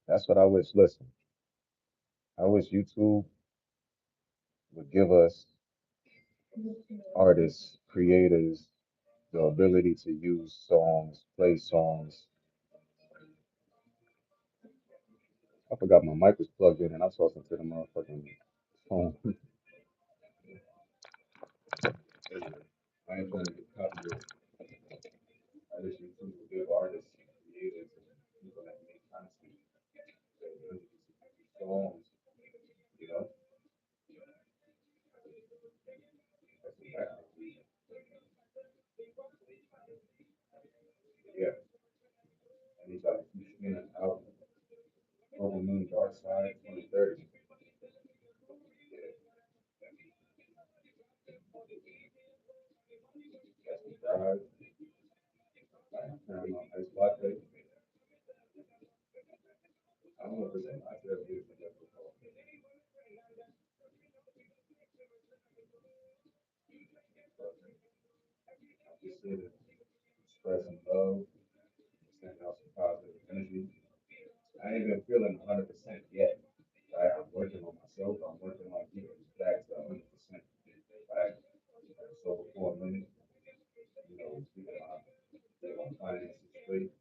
That's what I wish. Listen, I wish YouTube would give us artists, creators, the ability to use songs, play songs. I forgot my mic was plugged in and I'm talking to the motherfucking phone. I ain't trying to get copyrighted. I wish YouTube would give artists, creators, and people that make content the ability to use songs, you know? That's exactly. Yeah, and he's like, you should get an album, Global Moon Dark Side 2030. Yeah, that's the drive. Like, Paramount Ice Latte. I don't know if it's an latte or it's a liquid coffee. But I'm just here to express some love, send out some positive energy. I ain't been feeling 100% yet. Right? I'm working on myself. I'm working on getting back to 100%. Right? So for a minute, get my finances straight.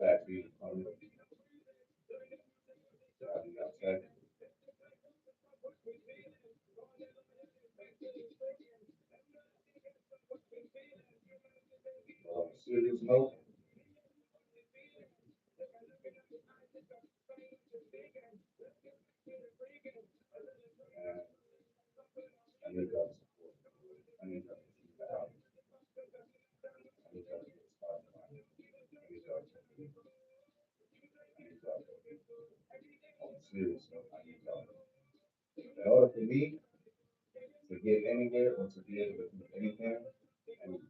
Tax being coming, I'll be outside. On a serious note, man, I need y'all support. I need y'all to keep the album. I need y'all to get Spotify. I need y'all to, I need y'all to, on a serious note, I need y'all to. In order for me to get anywhere or to be able to do anything, I need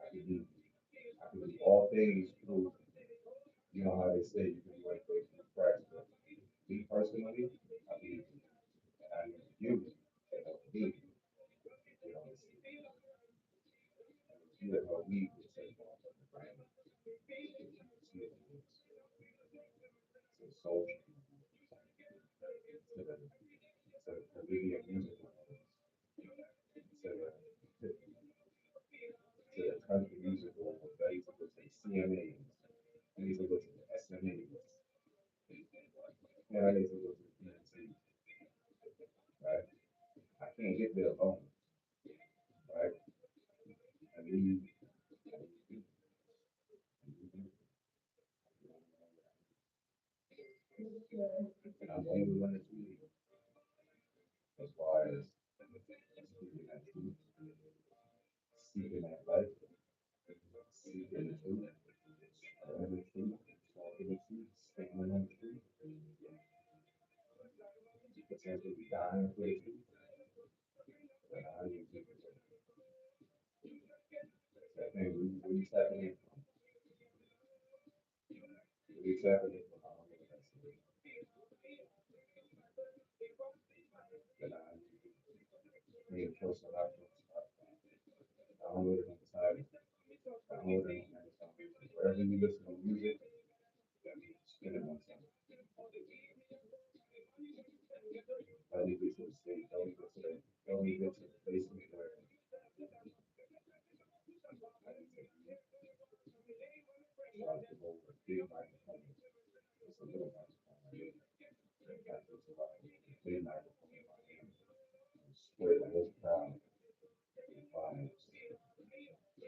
I can do I can do all things through, you know how they say you can do anything through Christ. But me personally, I believe and I need you to help me. You know, you that help me to take off of the brand, to the soul, to the Caribbean music, to the country music, or I need to go to the CMAs, I need to go to the SMAs, and I need to go to the PNC, right? I can't get there alone, right? I need, I need, and I'm only one to you as far as speaking that truth, seeking that life, seeking the truth, spreading the truth, talking the truth, standing on the truth, potentially dying for the truth, but I need to that thing we tapping in from, we tapping in from, I don't know what that's but I need to bring close to life. Download it on the side, download it on Amazon, wherever you listen to music, that means spin it on something. Don't leave it to the state, don't leave it to the, don't leave it to the basement where I need to try to go over a big microphone. It's a little microphone. Got this about a big microphone in my hand. Spread the whole crowd with vibes.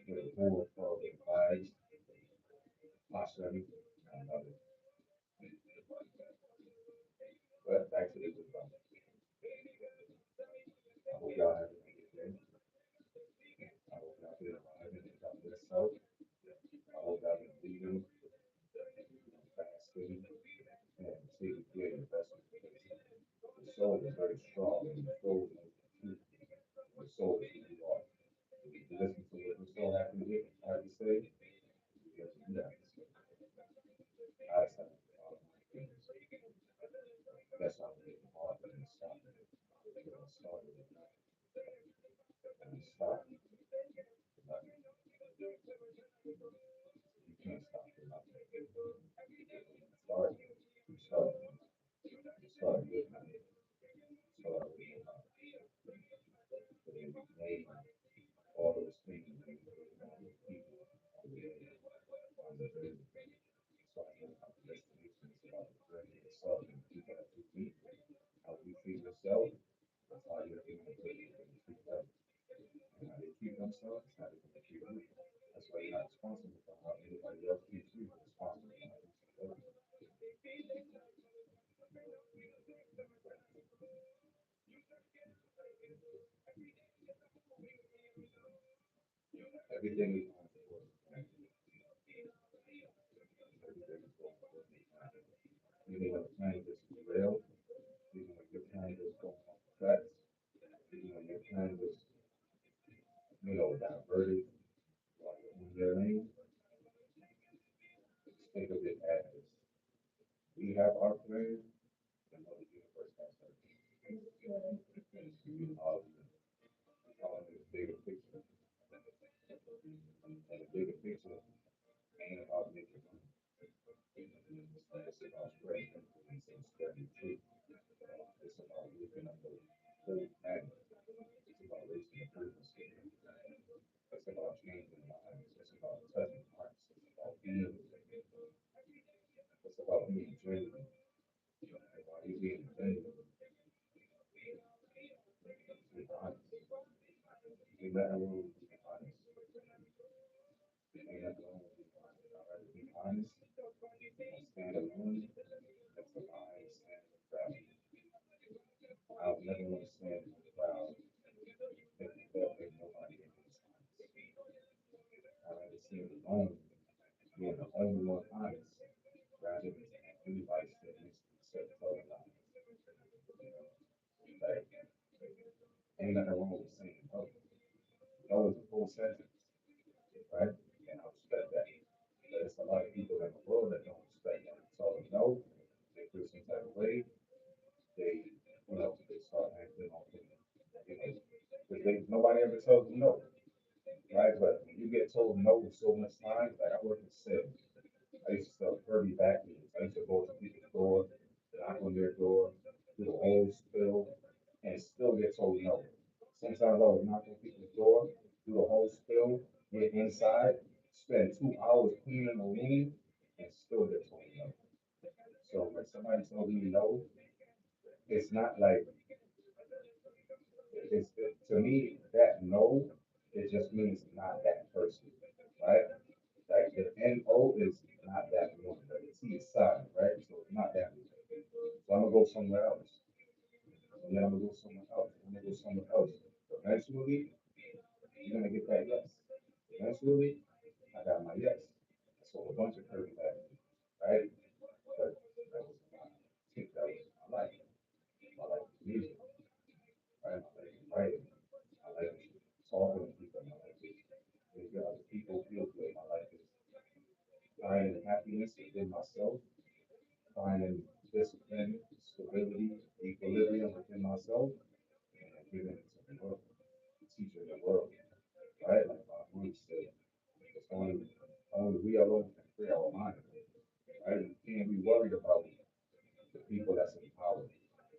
With a whole crowd with vibes. Awesome. I love it. But back to the good vibes. I hope y'all have a good day. I hope y'all feel alive and y'all feel self. I hope y'all been leaving, fasting, and taking care of your vessel. The soul is very strong, and the soul knows the truth. The soul is who you are. If you listen to what the soul has to hear, have to say, you get to do that. I just have to follow my feelings. That's how I live. Everything is going towards everything is going towards the plan. Even when the plan gets derailed, even when your plan is going off the tracks, even when your plan is, diverted while you're in your lane, just think of it as we have our plan, and know the universe has our plan. And all of this bigger picture. And the bigger picture ain't about making money. It's about spreading influence and spreading truth. It's about looking up the whole planet. It's about raising the frequency. It's about changing lives. It's about touching hearts. It's about being. It's about being genuine. And while you're being genuine, be honest. Be letting room to be honest. Be letting room to be honest. I'd rather be honest and stand alone than to lie and stand in the crowd. I would never want to stand in the crowd if you felt like nobody in this honest. I'd rather stand alone, being the only one honest, rather than to have anybody stand next to me except tell a lie. Like, ain't nothing wrong with saying no. No is a full sentence, right? And I respect that. But there's a lot of people in the world that don't respect that. So no, they feel some type of way. They start acting on things, because nobody ever tells them no, right? But when you get told no so much times, like I work in sales, I used to sell Kirby vacuums. I used to go to people's door, knock on their door, do the whole spill, and still get told no. Sometimes I would knock on people's door, do the whole spill, get inside, spend 2 hours cleaning the room, and still get told no. So when somebody tells me no, it's not like to me that no, it just means not that person, right? Like the NO is not that one, but the T is silent, right? So it's not that one. So I'm gonna go somewhere else, and then I'm gonna go somewhere else, and I'm gonna go somewhere else. Eventually, you're gonna get that yes. Eventually, I got my yes. So a bunch of curvy back, right? But that was my, that was my life. My life was music, right? My life was writing. My life is talking to people. My life is making other people feel good. My life is finding happiness within myself, finding discipline, stability, equilibrium within myself, and giving it to the world, teaching the world, right? Like my mom said, it's only we alone can free our mind, right? We can't be worried about the people that's in power,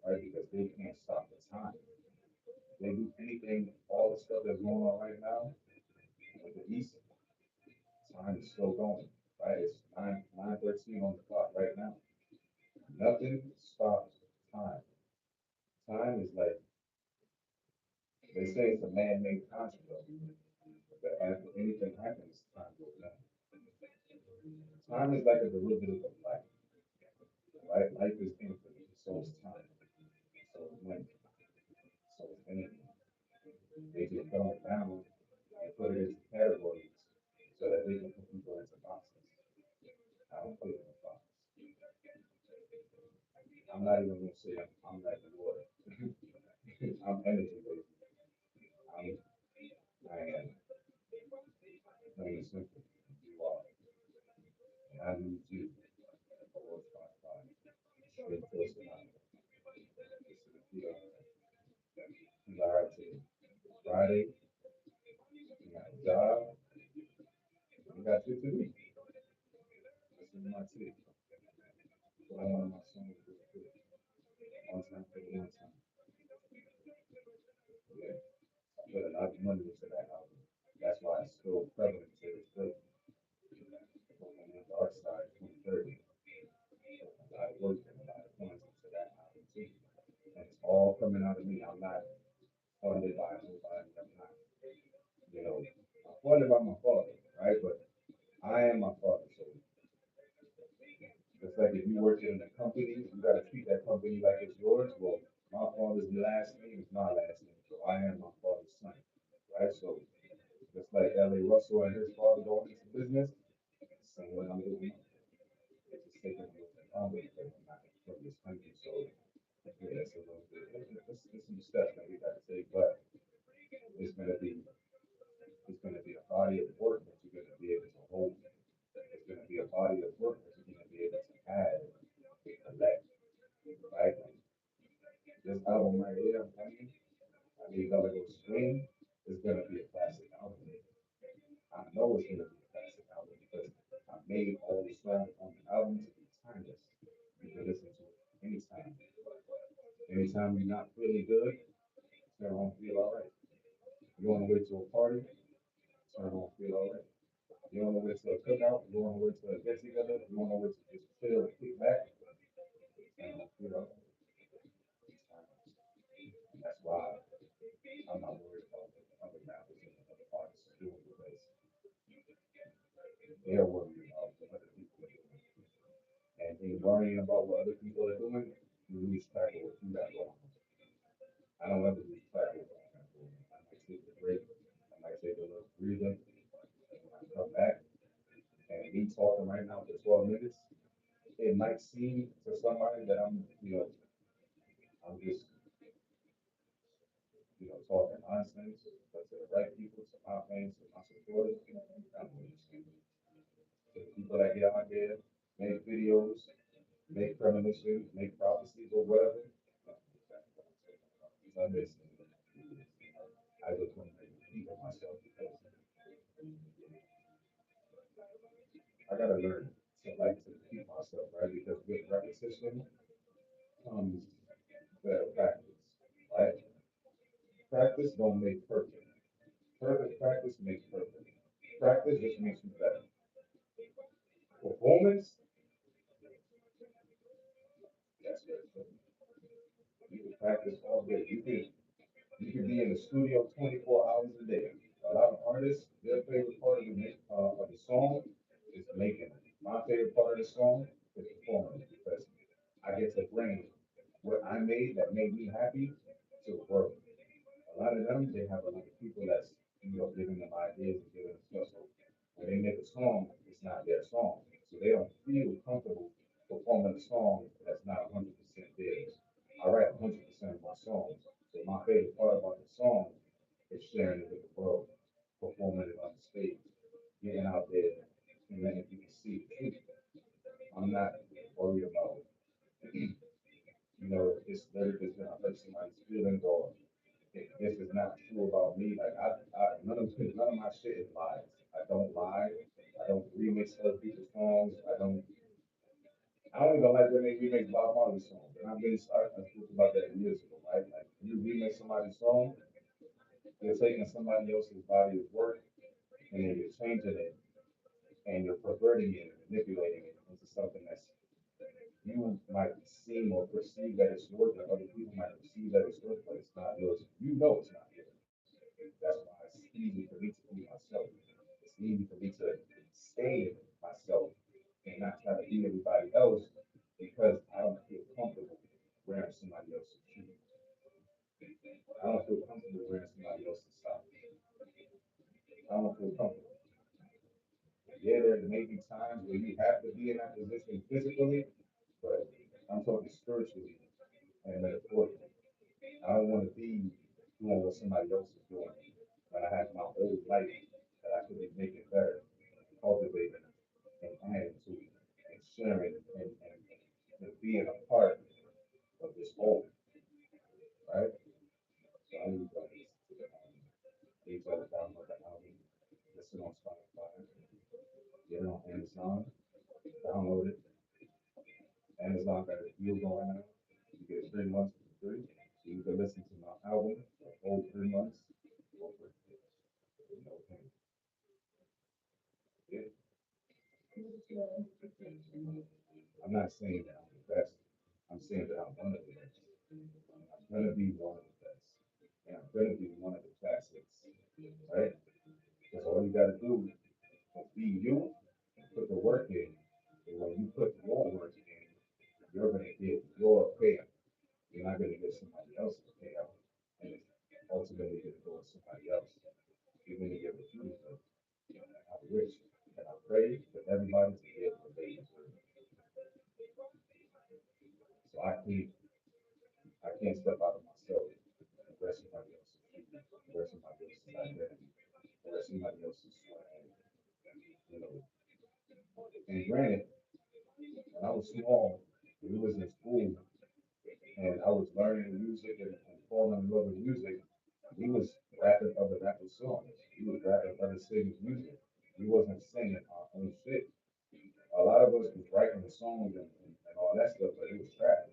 right? Because they can't stop the time. If they do anything, all the stuff that's going on right now with the East, time is still going, right? It's 9:13 on the clock right now. Nothing stops time. Time is like they say it's a man-made construct, but after anything happens, time goes down. Time is like a derivative of life, right? Life is infinite, so is time, so is length, so is energy. They just dumb it down and put it into categories so that they can put people into boxes. I don't put it in a box. I'm not even gonna say I'm like the water. I'm energy based. I'm I am plain and simple. You are. And I need you. Four, five, five. Straight Trillsinatra. Listen to Peter. Peter Hart. Friday, you got a job, you got shit to do. Listen to my tape. Put on one of my songs real quick. One time for the one time. Yeah. I put a lot of money into that album. That's why it's still prevalent to this day. On the dark side, 2030. A lot of work and a lot of funds into that album too. And it's all coming out of me. I'm not funded by nobody. I'm not, I'm funded by my father, right? But I am my father. So it's like if you work in a company, you got to treat that company like it's yours. Well, my father's last name is my last name. So I am my father's son, right? So just like L.A. Russell also in his father going into business, same way I'm doing. It's just taking a little bit longer because I'm not from this country. So yeah, it's a little bit. It's some steps that we got to take, but it's gonna be it's gonna be a body of work that you're gonna be able to hold. It's gonna be a body of work that you're gonna be able to add, collect, right? This album right here, I'm telling you, I need gotta go stream. It's gonna be a classic album. I know it's gonna be a classic album because I made all the songs on the album to be timeless. You can listen to it anytime. Anytime you're not feeling good, turn on feel alright. You on the way to a party, turn on feel alright. You on the way to a cookout, you on the way to a get together, you on the way to just chill and kick back, turn on feel alright. And that's why I'm not worried about what the other rappers and the other artists are doing because they're worried about what other people are doing. And in worrying about what other people are doing, you lose track of what you got going on. I don't ever lose track of what I got going on. I might take a break, I might take a little breather, and when I come back, and me talking right now for 12 minutes, it might seem to somebody that I'm just, talking nonsense, but to the right people, to my fans, to my supporters, I'm understand. To the people that get out there, make videos, make premonitions, make prophecies or whatever, I listen. I just want to keep it myself because I gotta learn to like to keep myself, right? Because with repetition comes better practice, right? Practice don't make perfect. Perfect practice makes perfect. Practice just makes you better. Performance, that's what you can practice all day. You can be in the studio 24 hours a day. A lot of artists, their favorite part of the song is making it. My favorite part of the song is performing it because I get to bring what I made that made me happy to the world. A lot of them, they have a lot of people that's giving them ideas and giving them stuff. So when they make a song, it's not their song, so they don't feel comfortable performing a song that's not 100% theirs. I write 100% of my songs, so my favorite part about the song is sharing it with the world, performing it on the stage, getting out there and letting people see the truth. I'm not worried about, if this lyric is gonna hurt somebody's feelings or if this is not true about me. Like none of my shit is lies. I don't lie. I don't remix other people's songs. I don't even like when they remix Bob Marley songs. And I spoke about that years ago, right? Like when you remix somebody's song, you're taking somebody else's body of work and then you're changing it and you're perverting it and manipulating it into something that's you might seem or perceive that it's yours, and other people might perceive that it's yours, but it's not yours. You know it's not yours. That's why it's easy for me to be myself. It's easy for me to stay myself and not try to be everybody else because I don't feel comfortable wearing somebody else's shoes. I don't feel comfortable wearing somebody else's socks. I don't feel comfortable. Yeah, there may be times where you have to be in that position physically, but I'm talking spiritually and metaphorically. I don't want to be doing what somebody else is doing when I have my whole life that I could be making better, cultivating and adding to it and sharing and being a part of this whole, right? So I need to listen to the need to download the album, listen on Spotify, get it on Amazon, download it. Amazon got a deal going on. You get 3 months for free. So you can listen to my album for a whole 3 months for free. No payment. Yeah. I'm not saying that I'm the best. I'm saying that I'm one of the best. I'm gonna be one of the best. And I'm gonna be one of the classics. Right? Because all you gotta do is be you and put the work in. And when you put your work in, you're gonna get your payout. You're not gonna get somebody else's payout. And it's ultimately gonna go to somebody else. You're gonna get what you deserve. I wish and I pray for everybody to get what they deserve. So I can't step out of myself and wear somebody else's shoes, wear somebody else's identity, wear somebody else's swag, you know. And granted, when I was small, we was in school and I was learning music and falling in love with music, we was rapping other rappers' songs. We was rapping other singers' music. We wasn't singing our own shit. A lot of us was writing the songs and all that stuff, but it was trap.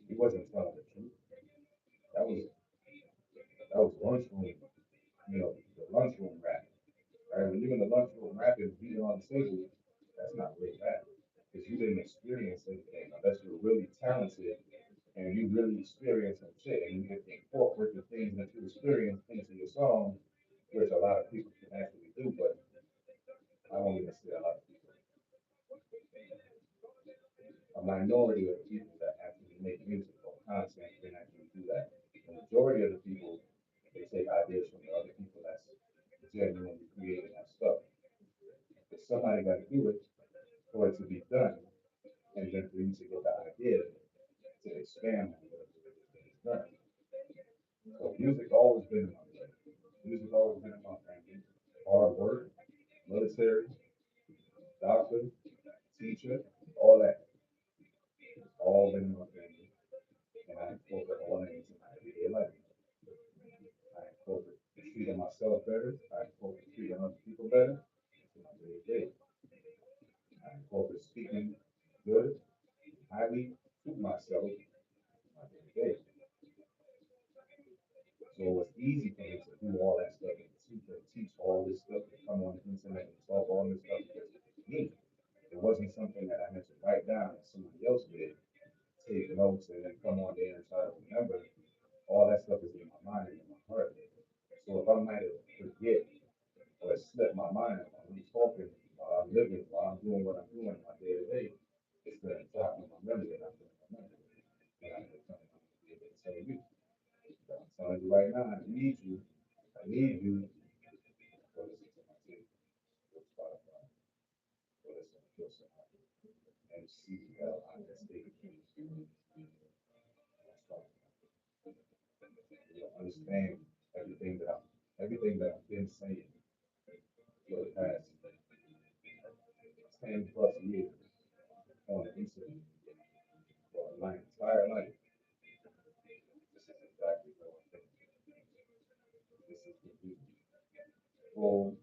He wasn't telling the truth. That was that was lunchroom, the lunchroom rap. Right? When you're in the lunchroom rapping, beating on the table, that's not real rap. Because you didn't experience anything unless you're really talented and you really experience some shit and you can incorporate the things that you experience into your song, which a lot of people can actually do, but I won't even say a lot of people. A minority of the people that actually make music or content can actually do that. The majority of the people, they take ideas from the other people that's genuinely creating that stuff. But somebody got to do it for it to be done, and then for you to get the idea to expand on whatever it is that is done. So music always been in my life. Music always been in my family. Hard work, military, doctor, teacher, all that. It's all been in my family. And I incorporate all that into my everyday life. I incorporate treating myself better. I incorporate treating other people better into my day to day. I incorporate speaking good, highly to myself in my day to day. So it was easy for me to do all that stuff and teach all this stuff and come on the internet and talk all this stuff because it was me. It wasn't something that I had to write down that somebody else did, take notes, and then come on there and try to remember. All that stuff is in my mind and in my heart. So if I might have forget or slip my mind while I'm talking, while I'm living, while I'm doing what I'm doing in my day to day, it's going to drop in my memory and I'm going to remember it. And I'm going to be able to tell you. I'm telling you right now, I need you. I need you to listen to my tape, go Spotify, go listen to Trillsinatra, McLish You'll understand everything that I've been saying for the past 10 plus years on the internet for my entire life. This is exactly what I'm thinking. This is the you, full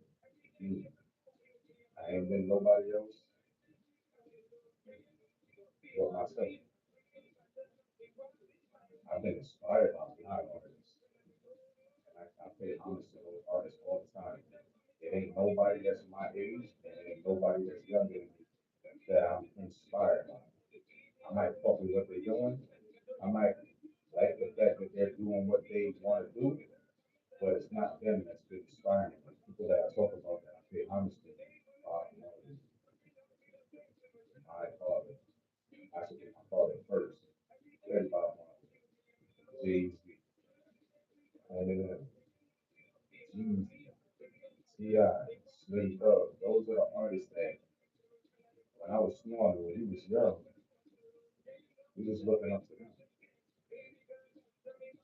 you. I ain't been nobody else but myself. I've been inspired by a lot of artists, and I pay homage to those artists all the time. It ain't nobody that's my age, and it ain't nobody that's younger than me that I'm inspired by. I might fuck with what they're doing. I might like the fact that they're doing what they want to do, but it's not them that's been inspiring me. The people that I talk about that I pay homage to are my father. I should put my father first. Then Bob Marley, Jay-Z, Eminem, Jeezy, T.I., Slim Thug. Those are the artists that when I was small, when he was young, we was looking up to them.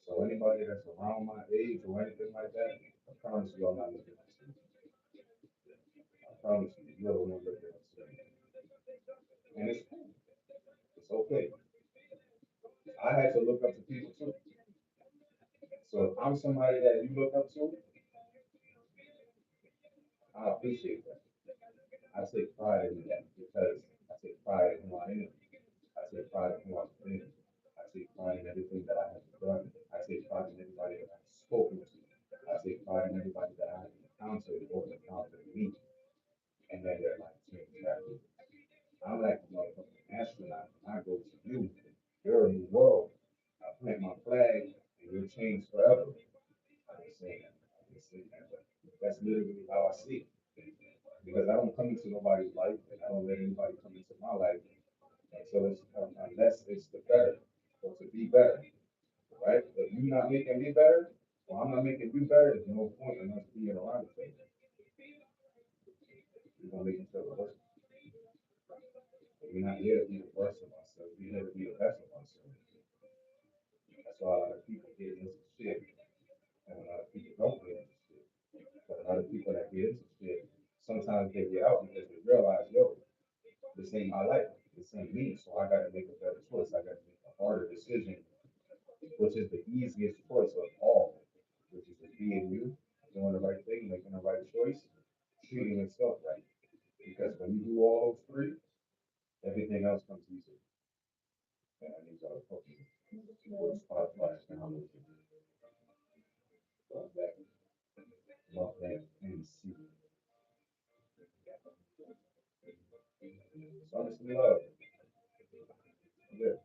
So anybody that's around my age or anything like that, I promise you I'm not looking up to. I promise you, you're the one looking up to me. And it's cool. It's okay. I had to look up to people too. So if I'm somebody that you look up to, I appreciate that. I take pride in that because I take pride in who I am. I take pride in who I've been. I take pride in everything that I have done. I take pride in everybody that I've spoken to. I take pride in everybody that I have encountered or encountered me. And then their life changed after. I'm like a motherfucking astronaut. When I go to you, you're a new world. I plant my flag and you'll change forever. I didn't say that. I didn't say that. But that's literally how I see it. Because I don't come into nobody's life and I don't let anybody come into my life until it's unless it's the better or to be better, right? If you're not making me better, or I'm not making you better, there's no point in us being around each other. We're gonna make each other worse. We're not here to be the worst of ourselves. We're here to be the best of ourselves. That's why a lot of people get into shit, and a lot of people don't get into shit. But a lot of people that get into shit, sometimes they get out because they realize, yo, this ain't my life. This ain't me. So I got to make a better choice. I got to make a harder decision, which is the easiest choice of all, which is just being you, doing the right thing, making the right choice, treating yourself right. Because when you do all those three, everything else comes easy. And I need y'all to fucking go to Spotify and download it. Go back, love that, and see. So honestly, love. Yeah.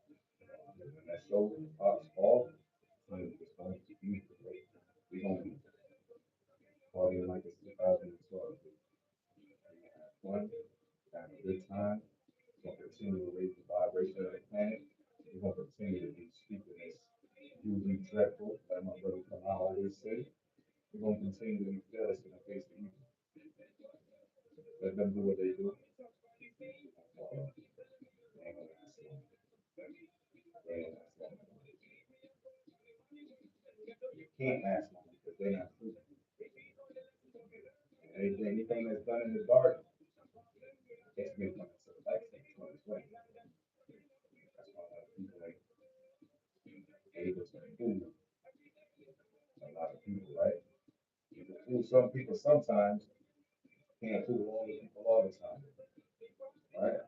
When that show pops off, it's going to be great. We're going to be partying like it's 2012. Have fun, have a good time. We're going to continue to raise the vibration of the planet. We're going to continue to be speaking this UV dreadful, like my brother Kamal always say. We're going to continue to be fearless in the face of evil. Let them do what they do. They ain't gonna last long. They ain't gonna last long. You can't last long because they're not proven. Anything that's done in the dark, it's been done to the light in 2020. That's why a lot of people like able to fool a lot of people, right? You can fool some people sometimes, can't fool all the people all the time, right?